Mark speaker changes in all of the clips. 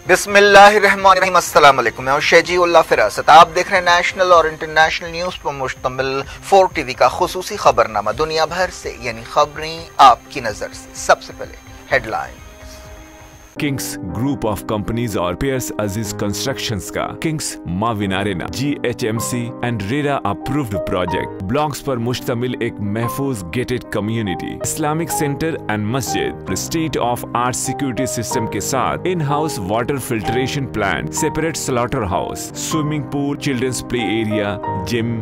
Speaker 1: बिस्मिल्लाहिर्रहमानिर्रहीम। अस्सलाम वालेकुम। मैं शेजी उल्लाह फिरासत। आप देख रहे हैं नेशनल और इंटरनेशनल न्यूज पर मुश्तमिल 4 टीवी का खुसूसी खबरनामा। दुनिया भर से यानी खबरें आपकी नजर से। सबसे पहले headline.
Speaker 2: Kings group of companies और पियर्स अजीज कंस्ट्रक्शंस का kings Maven arena GHMC and RERA approved project blocks पर मुश्तमिल एक महफूज gated community, Islamic centre and मस्जिद, state of art security system के साथ in house water filtration plant, separate slaughter house, swimming pool, children's play area, gym,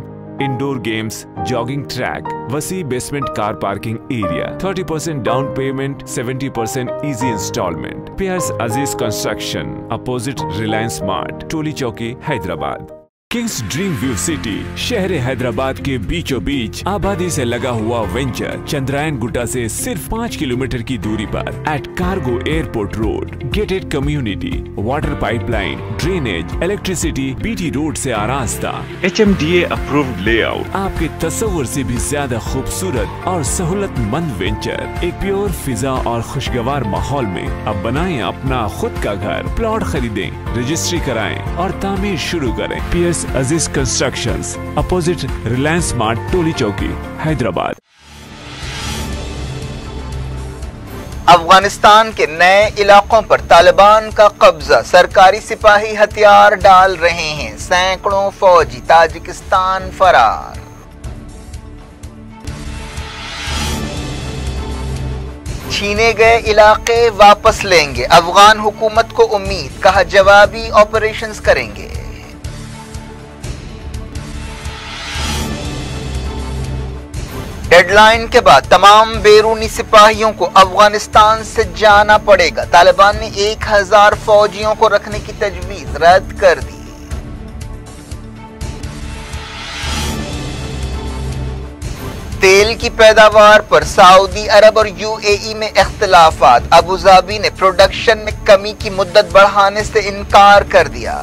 Speaker 2: indoor games, jogging track, वसी basement car parking area, 30% down payment, 70% easy installment. Pierce अजीज construction, opposite Reliance mart, टोली चौकी, Hyderabad. Kings dream view city शहर हैदराबाद के बीचों बीच आबादी से लगा हुआ venture Chandrayaan Gutta से सिर्फ 5 किलोमीटर की दूरी पर at cargo airport road, gated community, water pipeline, drainage, electricity, BT road से आरास्ता, HMDA अप्रूव्ड लेआउट, आपके तस्वर से भी ज्यादा खूबसूरत और सहूलतमंद वेंचर एक प्योर फिजा और खुशगवार माहौल में। अब बनाएं अपना खुद का घर, प्लॉट खरीदें, रजिस्ट्री कराएं और तामीर शुरू करें। Piers Aziz constructions, opposite Reliance mart, टोली चौकी, हैदराबाद।
Speaker 1: अफगानिस्तान के नए इलाकों पर तालिबान का कब्जा, सरकारी सिपाही हथियार डाल रहे हैं, सैकड़ों फौजी ताजिकिस्तान फरार। छीने गए इलाके वापस लेंगे, अफगान हुकूमत को उम्मीद, कहा जवाबी ऑपरेशंस करेंगे। डेडलाइन के बाद तमाम बैरूनी सिपाहियों को अफगानिस्तान से जाना पड़ेगा। तालिबान ने 1000 फौजियों को रखने की तजवीज रद्द कर दी। तेल की पैदावार पर सऊदी अरब और UAE में इख्तिलाफात, अबुधाबी ने प्रोडक्शन में कमी की मुद्दत बढ़ाने से इनकार कर दिया।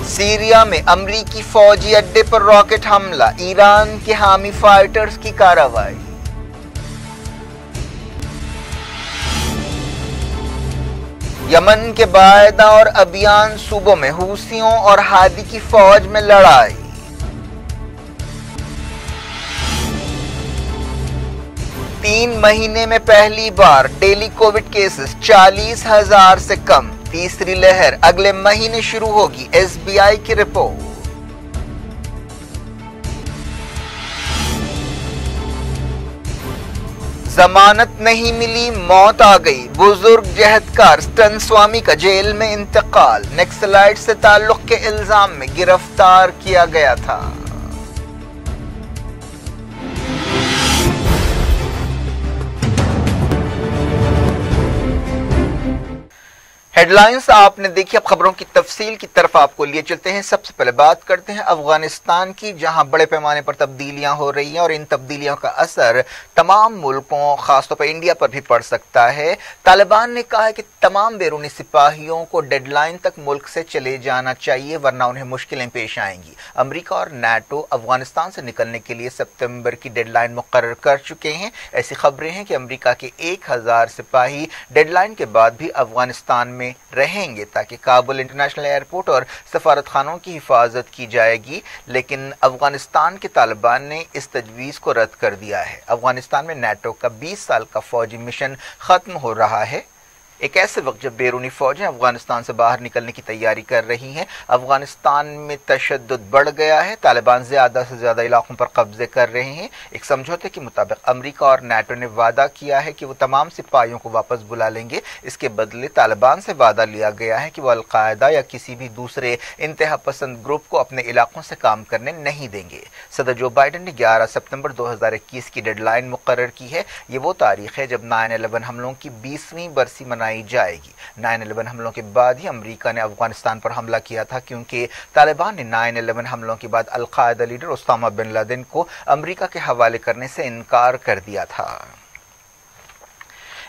Speaker 1: सीरिया में अमरीकी फौजी अड्डे पर रॉकेट हमला, ईरान के हामी फाइटर्स की कार्रवाई। यमन के बायदा और अबियान सूबों में हूसियों और हादी की फौज में लड़ाई। तीन महीने में पहली बार डेली कोविड केसेस 40,000 से कम, तीसरी लहर अगले महीने शुरू होगी, SBI की रिपोर्ट। जमानत नहीं मिली, मौत आ गई, बुजुर्ग जहदकार स्तन स्वामी का जेल में इंतकाल, नक्सलाइट से ताल्लुक के इल्जाम में गिरफ्तार किया गया था। हेडलाइंस आपने देखी, अब खबरों की तफसील की तरफ आपको लिए चलते हैं। सबसे पहले बात करते हैं अफगानिस्तान की, जहां बड़े पैमाने पर तब्दीलियां हो रही हैं और इन तब्दीलियों का असर तमाम मुल्कों, खासतौर पर इंडिया पर भी पड़ सकता है। तालिबान ने कहा है कि तमाम बैरूनी सिपाहियों को डेडलाइन तक मुल्क से चले जाना चाहिए, वरना उन्हें मुश्किलें पेश आएंगी। अमरीका और NATO अफगानिस्तान से निकलने के लिए सितंबर की डेडलाइन मुकर्रर कर चुके हैं। ऐसी खबरें हैं कि अमरीका के 1000 सिपाही डेडलाइन के बाद भी अफगानिस्तान में रहेंगे ताकि काबुल इंटरनेशनल एयरपोर्ट और सफारत खानों की हिफाजत की जाएगी। लेकिन अफगानिस्तान के तालिबान ने इस तजवीज़ को रद्द कर दिया है। अफगानिस्तान में NATO का 20 साल का फौजी मिशन खत्म हो रहा है, एक ऐसे वक्त जब बैरूनी फौजें अफगानिस्तान से बाहर निकलने की तैयारी कर रही हैं। अफगानिस्तान में तशद्दुद बढ़ गया है, तालिबान ज्यादा से ज्यादा इलाकों पर कब्जे कर रहे हैं। एक समझौते के मुताबिक अमेरिका और NATO ने वादा किया है कि वो तमाम सिपाहियों को वापस बुला लेंगे। इसके बदले तालिबान से वादा लिया गया है कि वो अलकायदा या किसी भी दूसरे इंतहा पसंद ग्रुप को अपने इलाकों से काम करने नहीं देंगे। सदर जो बाइडन ने 11 सितंबर 2021 की डेडलाइन मुकर्रर की है। ये वो तारीख है जब 9/11 हमलों की 20वीं बरसी मनाई जाएगी। 9/11 हमलों के बाद ही अमेरिका ने अफगानिस्तान पर हमला किया था, क्योंकि तालिबान ने 9/11 हमलों के बाद al Qaeda leader Usama bin Laden को अमेरिका के हवाले करने से इनकार कर दिया था।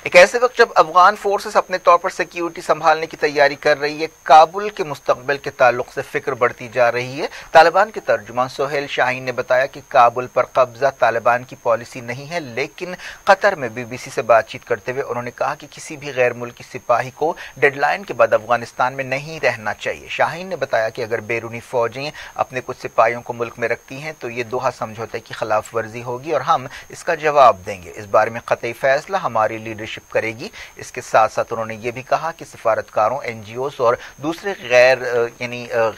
Speaker 1: ایک ایسے وقت جب افغان فورسز اپنے طور پر سیکیورٹی سنبھالنے کی تیاری کر رہی ہے، کابل کے مستقبل کے تعلق سے فکر بڑھتی جا رہی ہے۔ طالبان کے ترجمان سہیل شاہین نے بتایا کہ کابل پر قبضہ طالبان کی پالیسی نہیں ہے، لیکن قطر میں BBC سے بات چیت کرتے ہوئے انہوں نے کہا کہ کسی بھی غیر ملکی سپاہی کو ڈیڈ لائن کے بعد افغانستان میں نہیں رہنا چاہیے۔ شاہین نے بتایا کہ اگر بیرونی فوجیں اپنے کچھ سپاہیوں کو ملک میں رکھتی ہیں تو یہ دوحہ سمجھوتے کی خلاف ورزی ہوگی اور ہم اس کا جواب دیں گے۔ اس بارے میں قطعی فیصلہ ہماری لیڈرشپ کرے گی۔ اس کے ساتھ ساتھ انہوں نے یہ بھی کہا کہ سفارتکاروں، NGOs اور دوسرے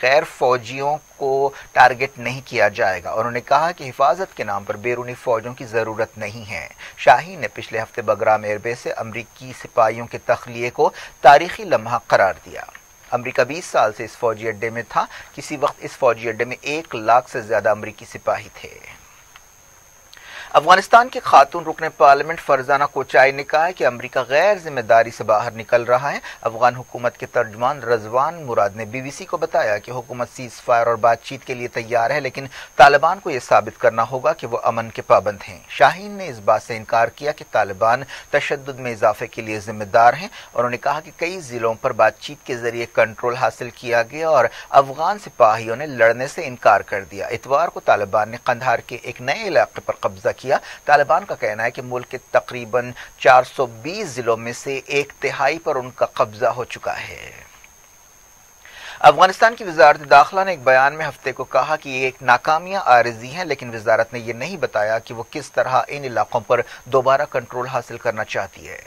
Speaker 1: غیر فوجیوں کو ٹارگٹ نہیں کیا جائے گا۔ انہوں نے کہا کہ حفاظت کے نام پر بیرونی فوجوں کی ضرورت نہیں ہے۔ شاہین نے پچھلے ہفتے بگرام ایئر بیس سے امریکی سپاہیوں کے تخلیے کو تاریخی لمحہ قرار دیا۔ امریکہ 20 سال سے اس فوجی اڈے میں تھا۔ کسی وقت اس فوجی اڈے میں 1 لاکھ سے زیادہ امریکی سپاہی تھے۔ افغانستان کے خاتون رکن پارلیمنٹ فرزانہ کوچائی نے کہا ہے کہ امریکہ غیر ذمہ داری سے باہر نکل رہا ہے۔ افغان حکومت کے ترجمان رضوان مراد نے BBC کو بتایا کہ حکومت سیز فائر اور بات چیت کے لیے تیار ہے، لیکن طالبان کو یہ ثابت کرنا ہوگا کہ وہ امن کے پابند ہیں۔ شاہین نے اس بات سے انکار کیا کہ طالبان تشدد میں اضافے کے لیے ذمہ دار ہیں۔ انہوں نے کہا کہ کئی ضلعوں پر بات چیت کے ذریعے کنٹرول حاصل کیا گیا اور افغان سپاہیوں نے لڑنے سے انکار کر دیا۔ اتوار کو طالبان نے قندھار کے ایک نئے علاقے پر قبضہ کیا۔ طالبان کا کہنا ہے کہ ملک کے تقریباً 420 ضلعوں میں سے 1/3 پر ان کا قبضہ ہو چکا ہے۔ افغانستان کی وزارت داخلہ نے ایک بیان میں ہفتے کو کہا کہ یہ ایک ناکامیاں عارضی ہیں، لیکن وزارت نے یہ نہیں بتایا کہ وہ کس طرح ان علاقوں پر دوبارہ کنٹرول حاصل کرنا چاہتی ہے۔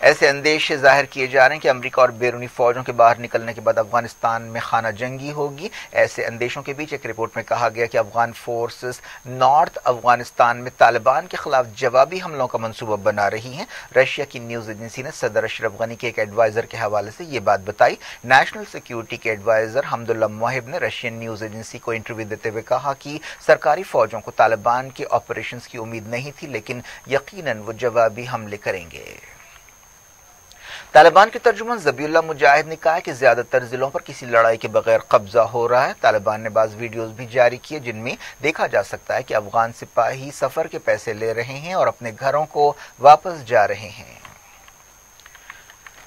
Speaker 1: ایسے اندیشے ظاہر کیے جا رہے ہیں کہ امریکہ اور بیرونی فوجوں کے باہر نکلنے کے بعد افغانستان میں خانہ جنگی ہوگی۔ ایسے اندیشوں کے بیچ ایک رپورٹ میں کہا گیا کہ افغان فورسز نارتھ افغانستان میں طالبان کے خلاف جوابی حملوں کا منصوبہ بنا رہی ہیں۔ رشیا کی نیوز ایجنسی نے صدر اشرف غنی کے ایک ایڈوائزر کے حوالے سے یہ بات بتائی۔ نیشنل سیکیورٹی کے ایڈوائزر حمداللہ موہب نے رشین نیوز ایجنسی کو انٹرویو دیتے ہوئے کہا کہ سرکاری فوجوں کو طالبان کے آپریشنز کی امید نہیں تھی، لیکن یقیناً وہ جوابی حملے کریں گے۔ طالبان کے ترجمان ذبیح اللہ مجاہد نے کہا ہے کہ زیادہ تر ضلعوں پر کسی لڑائی کے بغیر قبضہ ہو رہا ہے۔ طالبان نے بعض ویڈیوز بھی جاری کیے جن میں دیکھا جا سکتا ہے کہ افغان سپاہی سفر کے پیسے لے رہے ہیں اور اپنے گھروں کو واپس جا رہے ہیں۔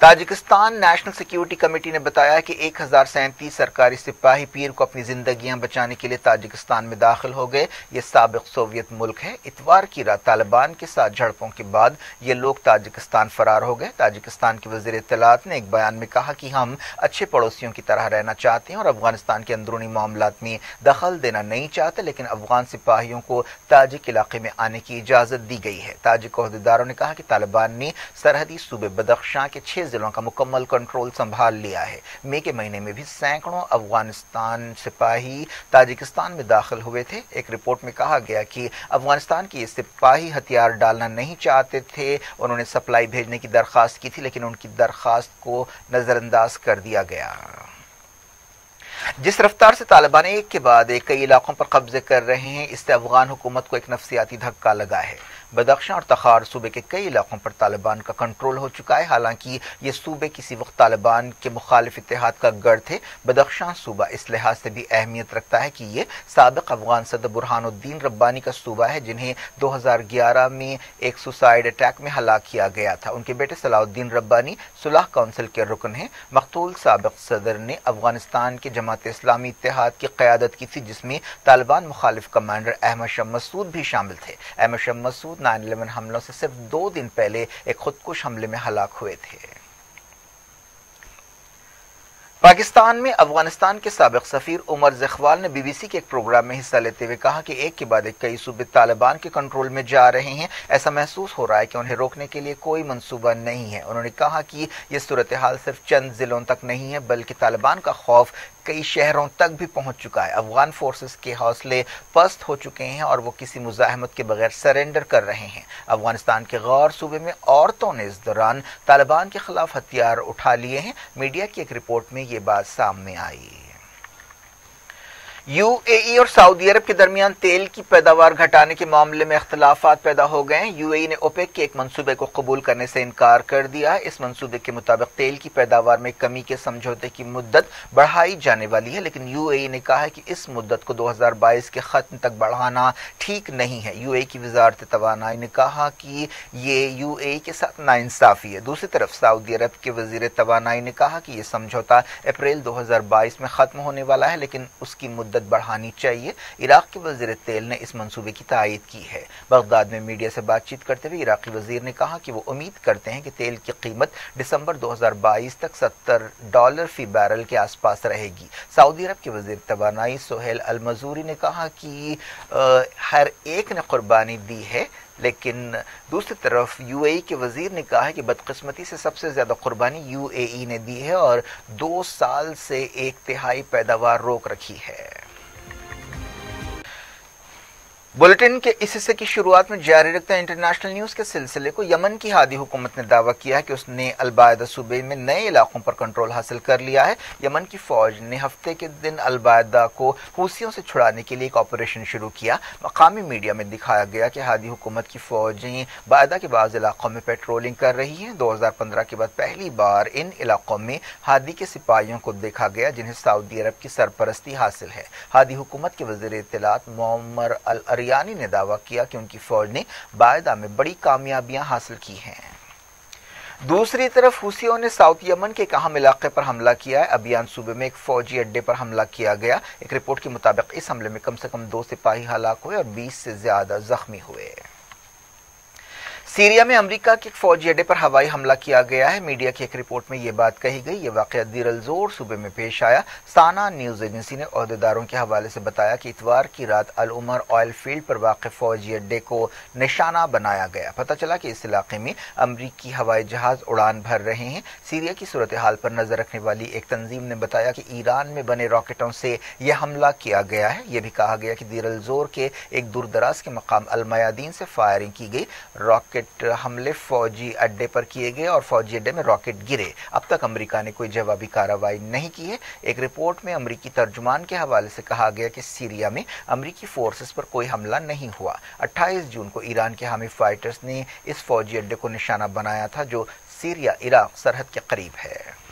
Speaker 1: تاجکستان نیشنل سیکیورٹی کمیٹی نے بتایا کہ 1037 سرکاری سپاہی پیر کو اپنی زندگیاں بچانے کے لیے تاجکستان میں داخل ہو گئے۔ یہ سابق سوویت ملک ہے۔ اتوار کی رات طالبان کے ساتھ جھڑپوں کے بعد یہ لوگ تاجکستان فرار ہو گئے۔ تاجکستان کے وزیر اطلاعات نے ایک بیان میں کہا کہ ہم اچھے پڑوسیوں کی طرح رہنا چاہتے ہیں اور افغانستان کے اندرونی معاملات میں دخل دینا نہیں چاہتے، لیکن افغان سپاہیوں کو تاجک علاقے میں آنے کی اجازت دی گئی ہے۔ تاجک عہدیداروں نے کہا کہ طالبان نے سرحدی صوبے بدخشاں کے 6 ضلعوں کا مکمل کنٹرول سنبھال لیا ہے۔ مئی کے مہینے میں بھی سینکڑوں افغانستان سپاہی تاجکستان میں داخل ہوئے تھے۔ ایک رپورٹ میں کہا گیا کہ افغانستان کے یہ سپاہی ہتھیار ڈالنا نہیں چاہتے تھے۔ انہوں نے سپلائی بھیجنے کی درخواست کی تھی، لیکن ان کی درخواست کو نظر انداز کر دیا گیا۔ جس رفتار سے طالبان ایک کے بعد ایک کئی علاقوں پر قبضے کر رہے ہیں، اس سے افغان حکومت کو ایک نفسیاتی دھکا لگا ہے۔ بدخشاں اور تخار صوبے کے کئی علاقوں پر طالبان کا کنٹرول ہو چکا ہے، حالانکہ یہ صوبے کسی وقت طالبان کے مخالف اتحاد کا گڑھ تھے۔ بدخشاں صوبہ اس لحاظ سے بھی اہمیت رکھتا ہے کہ یہ سابق افغان صدر برہان الدین ربانی کا صوبہ ہے، جنہیں 2011 میں ایک سوسائیڈ اٹیک میں ہلاک کیا گیا تھا۔ ان کے بیٹے صلاح الدین ربانی صلح کونسل کے رکن ہیں۔ مقتول سابق صدر نے افغانستان کے جماعت اسلامی اتحاد کی قیادت کی تھی، جس میں طالبان مخالف کمانڈر احمد شاہ مسعود بھی شامل تھے۔ احمد شاہ مسعود 9/11 حملوں سے صرف 2 دن پہلے ایک خودکش حملے میں ہلاک ہوئے تھے۔ پاکستان میں افغانستان کے سابق سفیر عمر زخوال نے BBC کے ایک پروگرام میں حصہ لیتے ہوئے کہا کہ ایک کے بعد ایک کئی صوبے طالبان کے کنٹرول میں جا رہے ہیں۔ ایسا محسوس ہو رہا ہے کہ انہیں روکنے کے لیے کوئی منصوبہ نہیں ہے۔ انہوں نے کہا کہ یہ صورتحال صرف چند ضلعوں تک نہیں ہے، بلکہ طالبان کا خوف کئی شہروں تک بھی پہنچ چکا ہے۔ افغان فورسز کے حوصلے پست ہو چکے ہیں اور وہ کسی مزاحمت کے بغیر سرنڈر کر رہے ہیں۔ افغانستان کے غور صوبے میں عورتوں نے اس دوران طالبان کے خلاف ہتھیار اٹھا لیے ہیں۔ میڈیا کی ایک رپورٹ میں یہ بات سامنے آئی۔ यूएई और सऊदी अरब के दरमियान तेल की पैदावार घटाने के मामले में इख्तलाफात पैदा हो गए हैं। यूएई ने ओपेक के एक मंसूबे को कबूल करने से इनकार कर दिया है। इस मंसूबे के मुताबिक तेल की पैदावार में कमी के समझौते की मुद्दत बढ़ाई जाने वाली है, लेकिन यूएई ने कहा है कि इस मुद्दत को 2022 के खत्म तक बढ़ाना ठीक नहीं है। यूएई की वजारत तवानाई ने कहा कि ये यूएई के साथ नाइंसाफी है। दूसरी तरफ सऊदी अरब के वजीर तवानाई ने कहा कि यह समझौता अप्रैल 2022 में खत्म होने वाला है, लेकिन उसकी मुद्दत बढ़ानी चाहिए। इराक के वजीर तेल ने इस मंसूबे की तायीद की है। बगदाद में मीडिया से बातचीत करते हुए इराकी वजीर ने कहा कि वो उम्मीद करते हैं कि तेल की कीमत दिसंबर 2022 तक $70 फी बैरल के आसपास रहेगी। सऊदी अरब के वजीर तवानाई सोहेल अल मजूरी ने कहा कि हर एक ने कुर्बानी दी है, लेकिन दूसरी तरफ यूएई के वजीर ने कहा है कि बदकिस्मती से सबसे ज्यादा कुर्बानी यूएई ने दी है और 2 साल से 1/3 पैदावार रोक रखी है। बुलेटिन के इस हिस्से की शुरुआत में जारी रखते हैं इंटरनेशनल न्यूज के सिलसिले को। यमन की हादी हुकूमत ने दावा किया है कि उसने अलबायदा सूबे में नए इलाकों पर कंट्रोल हासिल कर लिया है। यमन की फौज ने हफ्ते के दिन अलबायदा को हूसियों से छुड़ाने के लिए एक ऑपरेशन शुरू किया। मकामी मीडिया में दिखाया गया कि हादी हुकूमत की फौजें बायदा के बाज़ इलाकों में पेट्रोलिंग कर रही हैं। 2015 के बाद पहली बार इन इलाकों में हादी के सिपाहियों को देखा गया, जिन्हें सऊदी अरब की सरपरस्ती हासिल है। हादी हुकूमत के वज़ीर इत्तलात मोअम्मर अल अरियानी ने दावा किया कि उनकी फौज ने बायदा में बड़ी कामयाबियां हासिल की हैं। दूसरी तरफ हुसियों ने साउथ यमन के एक अहम इलाके पर हमला किया है। अबियान सूबे में एक फौजी अड्डे पर हमला किया गया। एक रिपोर्ट के मुताबिक इस हमले में कम से कम 2 सिपाही हलाक हुए और 20 से ज्यादा जख्मी हुए। सीरिया में अमेरिका के एक फौजी अड्डे पर हवाई हमला किया गया है। मीडिया की एक रिपोर्ट में यह बात कही गई। यह वाकया दीर अल जोर सूबे में पेश आया। साना न्यूज एजेंसी ने ओहदेदारों के हवाले से बताया कि इतवार की रात अल उमर ऑयल फील्ड पर वाक़ फौजी अड्डे को निशाना बनाया गया। पता चला कि इस इलाके में अमरीकी हवाई जहाज उड़ान भर रहे हैं। सीरिया की सूरत हाल पर नजर रखने वाली एक तंजीम ने बताया कि ईरान में बने रॉकेटों से यह हमला किया गया है। यह भी कहा गया कि दीर अल जोर के एक दूर दराज के मकाम अल मयादीन से फायरिंग की गई। रॉकेट हमले फौजी अड्डे पर किए गए और फौजी अड्डे में रॉकेट गिरे। अब तक अमेरिका ने कोई जवाबी कार्रवाई नहीं की है। एक रिपोर्ट में अमेरिकी तर्जुमान के हवाले से कहा गया कि सीरिया में अमेरिकी फोर्सेस पर कोई हमला नहीं हुआ। 28 जून को ईरान के हामी फाइटर्स ने इस फौजी अड्डे को निशाना बनाया था, जो सीरिया इराक सरहद के करीब है।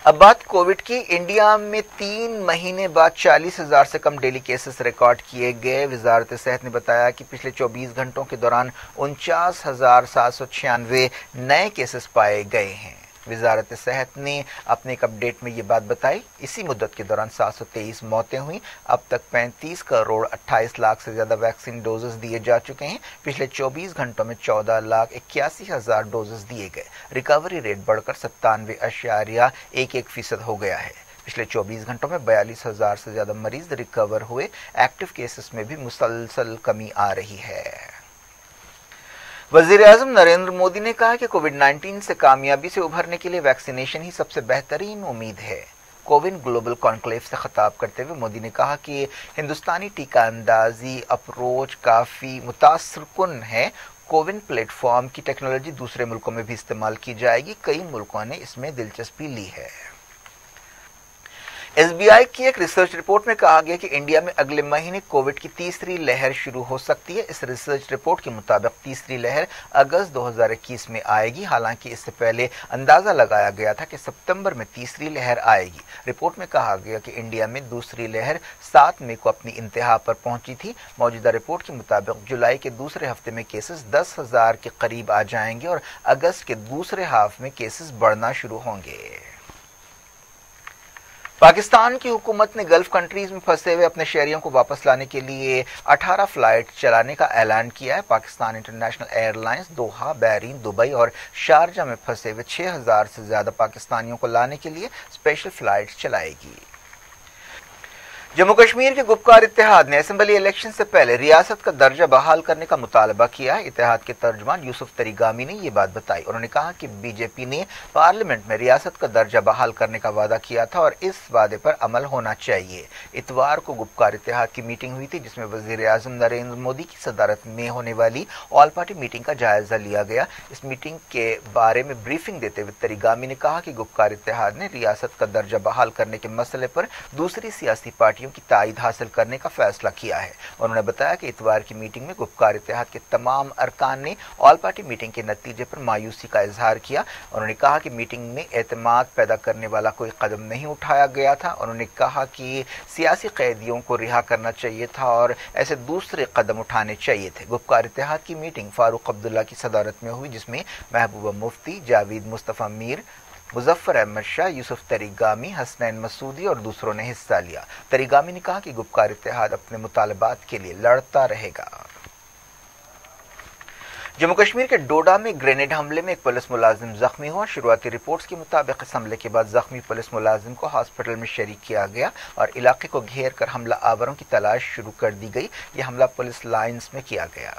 Speaker 1: अब बात कोविड की। इंडिया में 3 महीने बाद 40,000 से कम डेली केसेस रिकॉर्ड किए गए। वजारत सेहत ने बताया कि पिछले 24 घंटों के दौरान 49,796 नए केसेस पाए गए हैं। वजारत सेहत ने अपने एक अपडेट में ये बात बताई। इसी मुद्दत के दौरान 723 मौतें हुई। अब तक 35 करोड़ 28 लाख से ज्यादा वैक्सीन डोजेस दिए जा चुके हैं। पिछले 24 घंटों में 14,81,000 डोजेस दिए गए। रिकवरी रेट बढ़कर 97.11% हो गया है। पिछले 24 घंटों में 42,000 से ज्यादा मरीज रिकवर हुए। एक्टिव केसेस में भी मुसलसल कमी आ रही है। वज़ीर-ए-आज़म नरेंद्र मोदी ने कहा कि कोविड-19 से कामयाबी से उभरने के लिए वैक्सीनेशन ही सबसे बेहतरीन उम्मीद है। कोविन ग्लोबल कॉन्क्लेव से खिताब करते हुए मोदी ने कहा कि हिंदुस्तानी टीका अंदाजी अप्रोच काफी मुतासरकुन है। कोविन प्लेटफॉर्म की टेक्नोलॉजी दूसरे मुल्कों में भी इस्तेमाल की जाएगी। कई मुल्कों ने इसमें दिलचस्पी ली है। एसबीआई की एक रिसर्च रिपोर्ट में कहा गया कि इंडिया में अगले महीने कोविड की तीसरी लहर शुरू हो सकती है। इस रिसर्च रिपोर्ट के मुताबिक तीसरी लहर अगस्त 2021 में आएगी। हालांकि इससे पहले अंदाजा लगाया गया था कि सितंबर में तीसरी लहर आएगी। रिपोर्ट में कहा गया कि इंडिया में दूसरी लहर 7 मई को अपनी इंतहा पर पहुंची थी। मौजूदा रिपोर्ट के मुताबिक जुलाई के दूसरे हफ्ते में केसेस 10,000 के करीब आ जाएंगे और अगस्त के दूसरे हाफ में केसेस बढ़ना शुरू होंगे। पाकिस्तान की हुकूमत ने गल्फ कंट्रीज में फंसे हुए अपने शहरियों को वापस लाने के लिए 18 फ्लाइट चलाने का ऐलान किया है। पाकिस्तान इंटरनेशनल एयरलाइंस दोहा, बहरीन, दुबई और शारजा में फंसे हुए 6,000 से ज्यादा पाकिस्तानियों को लाने के लिए स्पेशल फ्लाइट चलाएगी। जम्मू कश्मीर के गुपकार इत्तेहाद ने असेंबली इलेक्शन से पहले रियासत का दर्जा बहाल करने का मुतालबा किया है। इत्तेहाद के तर्जुमान यूसुफ तरीगामी ने ये बात बताई। उन्होंने कहा कि बीजेपी ने पार्लियामेंट में रियासत का दर्जा बहाल करने का वादा किया था और इस वादे पर अमल होना चाहिए। इतवार को गुपकार इत्तेहाद की मीटिंग हुई थी, जिसमें वज़ीर-ए-आज़म नरेंद्र मोदी की सदारत में होने वाली ऑल पार्टी मीटिंग का जायजा लिया गया। इस मीटिंग के बारे में ब्रीफिंग देते हुए तरीगामी ने कहा कि गुपकार इत्तेहाद ने रियासत का दर्जा बहाल करने के मसले पर दूसरी सियासी पार्टियों कमेटियों की ताईद हासिल करने का फैसला किया है। उन्होंने बताया कि इतवार की मीटिंग में गुपकार इत्तेहाद के तमाम अरकान ने ऑल पार्टी मीटिंग के नतीजे पर मायूसी का इजहार किया। उन्होंने कहा कि मीटिंग में एतमाद पैदा करने वाला कोई कदम नहीं उठाया गया था। उन्होंने कहा कि सियासी कैदियों को रिहा करना चाहिए था और ऐसे दूसरे कदम उठाने चाहिए थे। गुपकार इत्तेहाद की मीटिंग फारूक अब्दुल्ला की सदारत में हुई, जिसमें महबूबा मुफ्ती, जावेद मुस्तफ़ा मीर, मुजफ्फर अहमद शाह, यूसुफ तरीगामी, हसनैन मसूदी और दूसरों ने हिस्सा लिया। तरीगामी ने कहा कि गुपकार इत्तेहाद अपने मुतालबात के लिए लड़ता रहेगा। जम्मू कश्मीर के डोडा में ग्रेनेड हमले में एक पुलिस मुलाजिम जख्मी हुआ। शुरुआती रिपोर्ट्स के मुताबिक इस हमले के बाद जख्मी पुलिस मुलाजिम को हॉस्पिटल में शरीक किया गया और इलाके को घेर कर हमला आवरों की तलाश शुरू कर दी गई। यह हमला पुलिस लाइन्स में किया गया।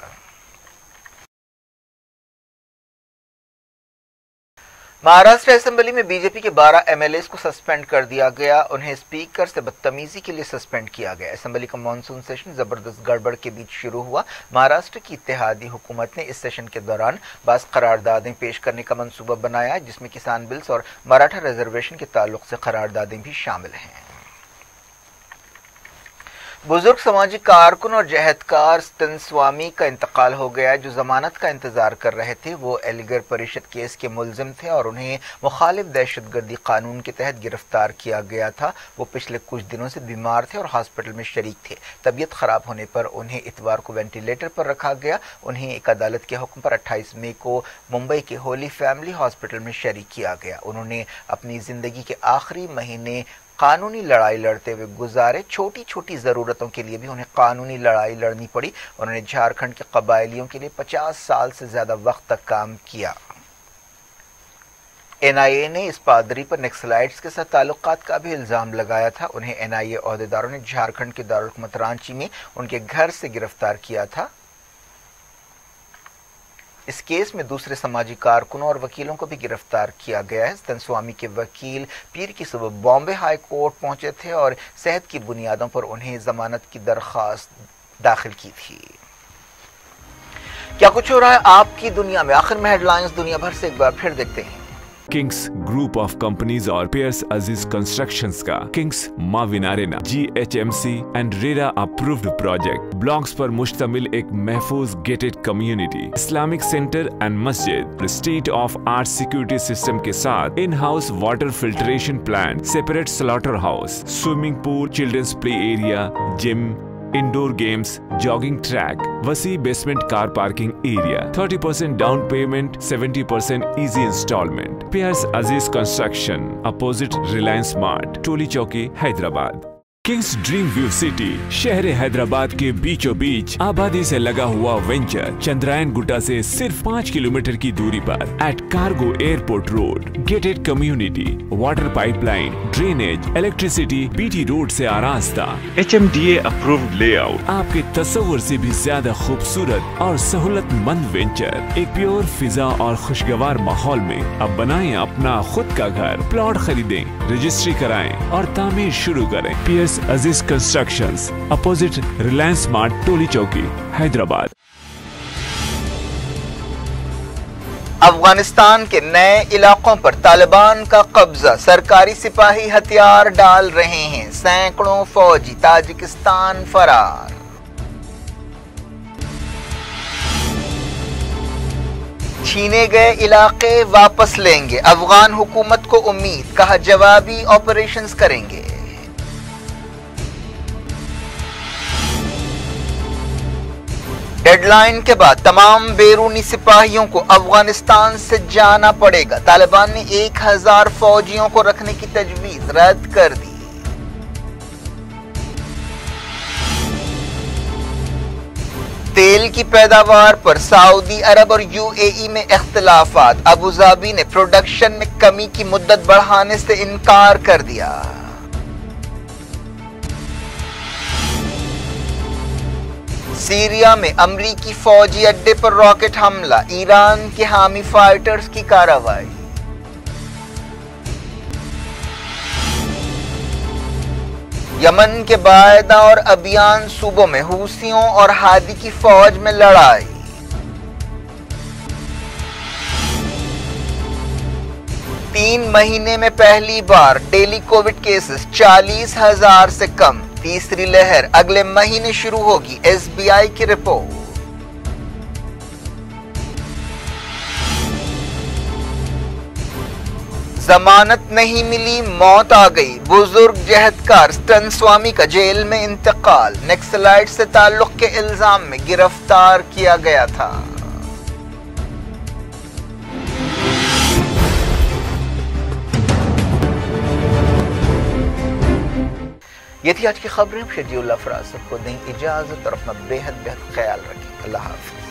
Speaker 1: महाराष्ट्र असेंबली में बीजेपी के 12 एमएलएस को सस्पेंड कर दिया गया। उन्हें स्पीकर से बदतमीजी के लिए सस्पेंड किया गया। असेंबली का मॉनसून सेशन जबरदस्त गड़बड़ के बीच शुरू हुआ। महाराष्ट्र की इत्तेहादी हुकूमत ने इस सेशन के दौरान बाज़ करारदादें पेश करने का मंसूबा बनाया, जिसमें किसान बिल्स और मराठा रिजर्वेशन के ताल्लुक से करारदादें भी शामिल हैं। बुजुर्ग समाजी कारकुन और जहदकार स्तन स्वामी का इंतकाल हो गया, जो जमानत का इंतजार कर रहे थे। वो अलीगढ़ परिषद केस के मुलजिम थे और उन्हें मुखालिफ दहशतगर्दी कानून के तहत गिरफ्तार किया गया था। वो पिछले कुछ दिनों से बीमार थे और हॉस्पिटल में शरीक थे। तबीयत खराब होने पर उन्हें इतवार को वेंटिलेटर पर रखा गया। उन्हें एक अदालत के हुक्म पर 28 मई को मुंबई के होली फैमिली हॉस्पिटल में शरीक किया गया। उन्होंने अपनी जिंदगी के आखिरी महीने कानूनी लड़ाई लड़ते हुए गुजारे। छोटी छोटी ज़रूरतों के लिए भी उन्हें कानूनी लड़ाई लड़नी पड़ी। उन्होंने झारखंड के कबायलियों के लिए 50 साल से ज़्यादा वक्त तक काम किया। एनआईए ने इस पादरी पर नक्सलाइट्स के साथ ताल्लुकात का भी इल्ज़ाम लगाया था। उन्हें एनआईए अहदेदारों ने झारखंड के दारुल हुकूमत रांची में उनके घर से गिरफ्तार किया था। इस केस में दूसरे समाजी कारकुनों और वकीलों को भी गिरफ्तार किया गया है। स्तन स्वामी के वकील पीर की सुबह बॉम्बे हाई कोर्ट पहुंचे थे और सेहत की बुनियादों पर उन्हें जमानत की दरख्वास्त दाखिल की थी। क्या कुछ हो रहा है आपकी दुनिया में, आखिर में हेडलाइंस दुनिया भर से एक बार फिर देखते हैं।
Speaker 2: किंग्स ग्रुप ऑफ कंपनीज और पियर्स अजीज कंस्ट्रक्शंस का kings Maven arena GHMC and RERA approved project blocks पर मुश्तमिल एक महफूज gated community, Islamic centre and मस्जिद, state of art security system के साथ in house water filtration plant, separate slaughter house, swimming pool, children's play area, gym, indoor games, jogging track, वसी basement car parking area, 30% down payment, 70% easy installment. Pierce अजीज construction, opposite Reliance mart, टोली चौकी, Hyderabad. Kings dream view city शहर हैदराबाद के बीचों बीच आबादी से लगा हुआ venture Chandrayaan Gutta से सिर्फ 5 किलोमीटर की दूरी पर at cargo airport road, gated community, water pipeline, drainage, electricity, BT road से आरास्ता, HMDA अप्रूव्ड लेआउट, आपके तस्वुर से भी ज्यादा खूबसूरत और सहूलतमंद वेंचर एक प्योर फिजा और खुशगवार माहौल में। अब बनाएं अपना खुद का घर, प्लॉट खरीदें, रजिस्ट्री कराएं और तामीर शुरू करें। Piers Aziz constructions, opposite Reliance mart, टोली चौकी, हैदराबाद।
Speaker 1: अफगानिस्तान के नए इलाकों पर तालिबान का कब्जा, सरकारी सिपाही हथियार डाल रहे हैं, सैकड़ों फौजी ताजिकिस्तान फरार। छीने गए इलाके वापस लेंगे, अफगान हुकूमत को उम्मीद, कहा जवाबी ऑपरेशंस करेंगे। डेडलाइन के बाद तमाम बैरूनी सिपाहियों को अफगानिस्तान से जाना पड़ेगा। तालिबान ने 1000 फौजियों को रखने की तजवीज रद्द कर दी। तेल की पैदावार पर सऊदी अरब और UAE में इख्तिलाफात, अबू धाबी ने प्रोडक्शन में कमी की मुद्दत बढ़ाने से इनकार कर दिया। सीरिया में अमरीकी फौजी अड्डे पर रॉकेट हमला, ईरान के हामी फाइटर्स की कार्रवाई। यमन के बायदा और अबियान सूबों में हूसियों और हादी की फौज में लड़ाई। तीन महीने में पहली बार डेली कोविड केसेस 40,000 से कम। तीसरी लहर अगले महीने शुरू होगी, SBI की रिपोर्ट। जमानत नहीं मिली, मौत आ गई, बुजुर्ग जहदकार स्तन स्वामी का जेल में इंतकाल, नक्सलाइट से ताल्लुक के इल्जाम में गिरफ्तार किया गया था। ये थी आज की खबरें। शेड्यूल अफराज सबको दें इजाजत और अपना बेहद ख्याल रखें। अल्लाह हाफ़िज़।